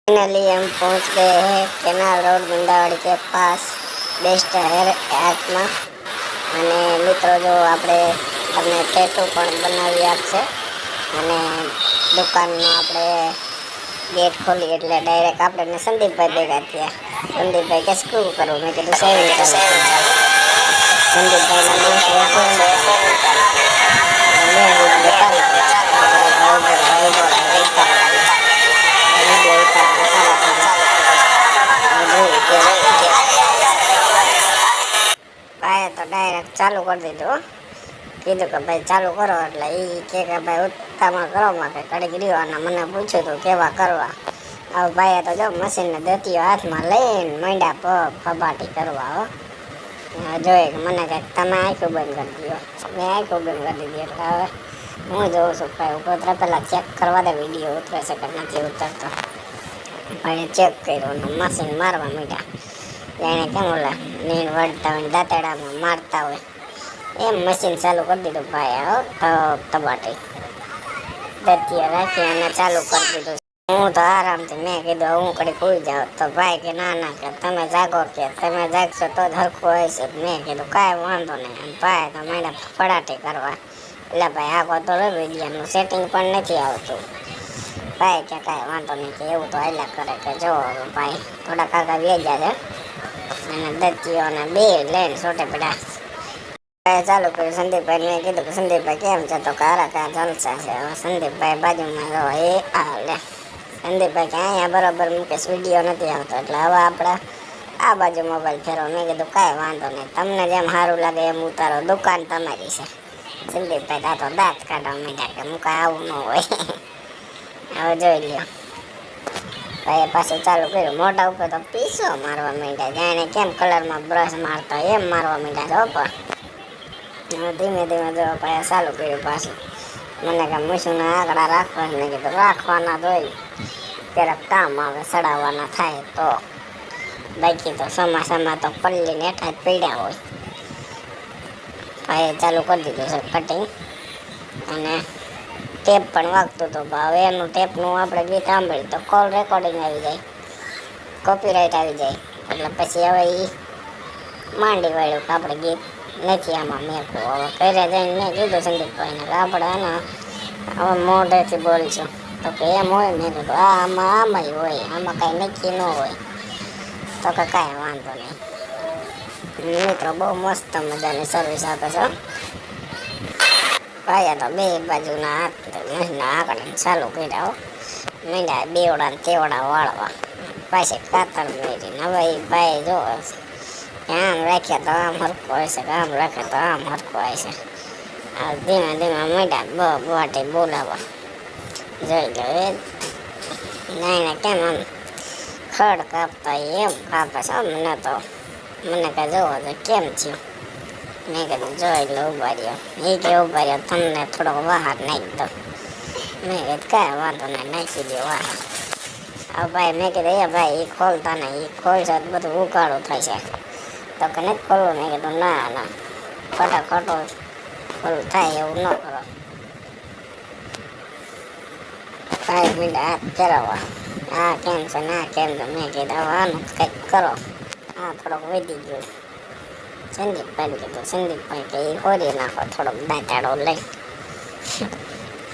Finally हम पहुंच गए हैं केनाल रोड गुंडावाड़ी के पास बेस्ट हेयर आर्ट में અને મિત્રો જો આપણે તમને ટેટુ પણ બનાવી આપશે અને દુકાનનો આપણે ગેટ ખોલી એટલે ડાયરેક્ટ આપણે સંદીપભાઈ ભેગા થયા. સંદીપભાઈ કે શું કરવું? મેં કીધું સેવિંગ ચાલુ. ભાઈએ તો ડાયરેક્ટ ચાલુ કરી દીધું. કીધું કે ભાઈ ચાલુ કરો એટલે એ કે ભાઈ ઉત્તામાં કરો માં કે કડીક રીવાના. મને પૂછ્યું હતું કેવા કરવા. હવે ભાઈએ તો જો મશીનને દતીઓ હાથમાં લઈને માંડ્યા ફબાટી કરવા. હો જોઈએ કે મને કંઈક તમે આંખું બંધ કરી દો. મેં આંખું બંધ કરી દીધી એટલે હવે હું જોઉં છું ભાઈ ઉતરે પહેલાં ચેક કરવા દે વિડીયો ઉતરે છે કે નથી ઉતરતો. ભાઈએ ચેક કર્યો અને મશીન મારવા માંડ્યા. જાણે કેમ ઓલા નીણ વળતા હોય દાંતેડામાં મારતા હોય એમ મશીન ચાલુ કરી દીધું ભાઈ. તબાટી દતીઓ રાખી અને ચાલુ કરી દીધું. હું તો આરામથી મેં કીધું હું કડી ખોઈ જાઉં તો ભાઈ કે ના કે તમે જાગો કે તમે જાગશો તો જ હરખું હોય છે. મેં કીધું કાંઈ વાંધો નહીં. અને ભાઈ તો માંડ્યા ફડાટી કરવા. એટલે ભાઈ આખો તો વિડીયાનું સેટિંગ પણ નથી આવતું. ભાઈ કે કાંઈ વાંધો નહીં કે એવું તો હાલ્યા કરે કે જો ભાઈ થોડા કાકા વેચ્યા છે અને દત્તીઓને બે લઈને છોટે પડ્યા. ચાલુ કર્યું સંદીપભાઈ. મેં કીધું કે સંદીપભાઈ કેમ છે? તો કારા કા જલસા છે. સંદીપભાઈ બાજુમાં રહો એ લે સંદીપભાઈ કે અહીંયા બરાબર મુકેશ વિડીયો નથી આવતો એટલે હવે આપણે આ બાજુ મોબાઈલ ફેરવો. મેં કીધું કાંઈ વાંધો નહીં તમને જેમ સારું લાગે એમ ઉતારો દુકાન તમારી છે. સંદીપભાઈ તા તો દાંત કાઢવા માંડ્યા કે મુકા આવું ન હોય. હવે જોઈ લ્યો ભાઈએ પાછું ચાલુ કર્યું. મોઢા ઉપર તો પીસો મારવા માંડ્યા. જાણે કેમ કલરમાં બ્રશ મારતા એમ મારવા માંડ્યા. જો પણ ધીમે ધીમે જો ભાઈએ ચાલુ કર્યું પાછું. મને કે મૂછુંના આંકડા રાખવા. મેં કીધું રાખવાના જ હોય ક્યારેક કામ આવે સડાવવાના થાય તો. બાકી તો ચોમાસામાં તો પલ્લીને હેઠા જ પડ્યા હોય. ભાઈએ ચાલુ કરી દીધું છે કટિંગ અને ટેપ પણ વાગતું હતું. હવે એનું ટેપનું આપણે ગીત સાંભળ્યું તો કોલ રેકોર્ડિંગ આવી જાય, કોપીરાઇટ આવી જાય. એટલે પછી હવે એ માંડી વાળ્યું કે આપણે ગીત નથી આમાં મેકવું. હવે ઘરે જઈને મેં કીધું સંદીપભાઈને કે આપણે આના હવે મોઢેથી બોલશું. તો કે એમ હોય. મેં કીધું આમાં હોય, આમાં કાંઈ નક્કી ન હોય. તો કે કાંઈ વાંધો નહીં. મિત્રો બહુ મસ્ત મજાની સર્વિસ આપે છે. ભાઈએ તો બે બાજુના હાથના આંકડા ચાલુ કર્યા. મીંડા બેવડા ને તેવડા વાળવા. પાછી કાતર મેળીને હવે એ ભાઈ જો આમ રાખ્યા તો આમ હરખું હોય છે, આમ રાખે તો આમ હરખું હોય છે. આ ધીમે ધીમે મીંડા વાટે બોલાવવા. જોઈ લો એ નાઈને કેમ આમ ખડ કાપતા એમ કાપે છે. મને તો મને કાંઈ જોવો તો કેમ થયું? મેં કીધું જોઈ લો ઉભા રહ્યો. એ કે ઉભા રહ્યો તમને થોડોક બહાર નાખી દો. મેં કીધું કાંઈ વાંધો નહીં નાખી દો બહાર. હવે ભાઈ મેં કીધું એ ભાઈ એ ખોલતા નહીં, એ ખોલશે તો બધું ઉકાળું થશે. તો કે નથી ખોલવું? મેં કીધું ના ફટાફટ ખોલું થાય એવું ન કરો. ભાઈ મીંડા હાથ ફેરવવા. આ કેમ છે ના કેમ છે? મેં કીધું હવે આનું કંઈક કરો. આ થોડોક વધી ગયું. સંદીપભાઈ કીધું. સંદીપભાઈ કે એ હોરી નાખો થોડોક દાંતાડો લઈ.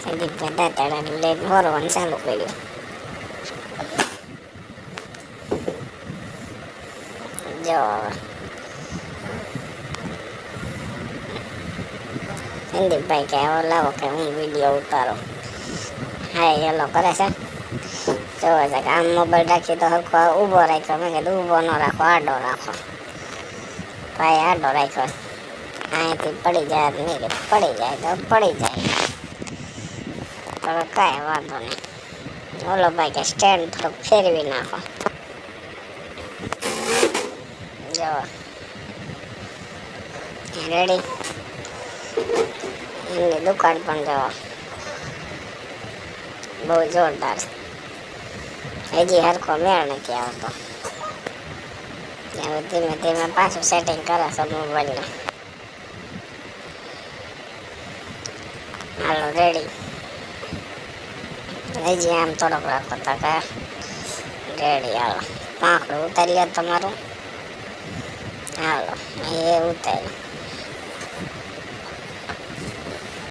સંદીપભાઈ દાંતાડા લઈને હોરવાનું ચાલુ કર્યું. જો સંદીપભાઈ કે હવે લાવો કે હું વિડીયો ઉતારો. હા એલો કરે છે. જોવે છે કે આમ મોબાઈલ રાખી તો હરખો ઊભો રાખ્યો. મેં કીધું ઊભો ન રાખો, આડો રાખો. ભાઈ આડો રાખ્યો. અહીંયાથી પડી જાય. મેં કીધું પડી જાય તો પડી જાય. હવે કાંઈ વાંધો નહીં. ઓલો ભાઈ કે સ્ટેન્ડ થોડુંક ફેરવી નાખો. જો રેડી. એમની દુકાન પણ જવા બહુ જોરદાર. હજી હરખો મેળ નથી આવતો. હવે ધીમે ધીમે પાછું સેટિંગ કરે છે મોબાઈલને. હાલો રેડી. હજી આમ થોડોક રાખો તો કે રેડી હાલો પાંખડું ઉતારી લો તમારું. હાલો એ ઉતાર્યું.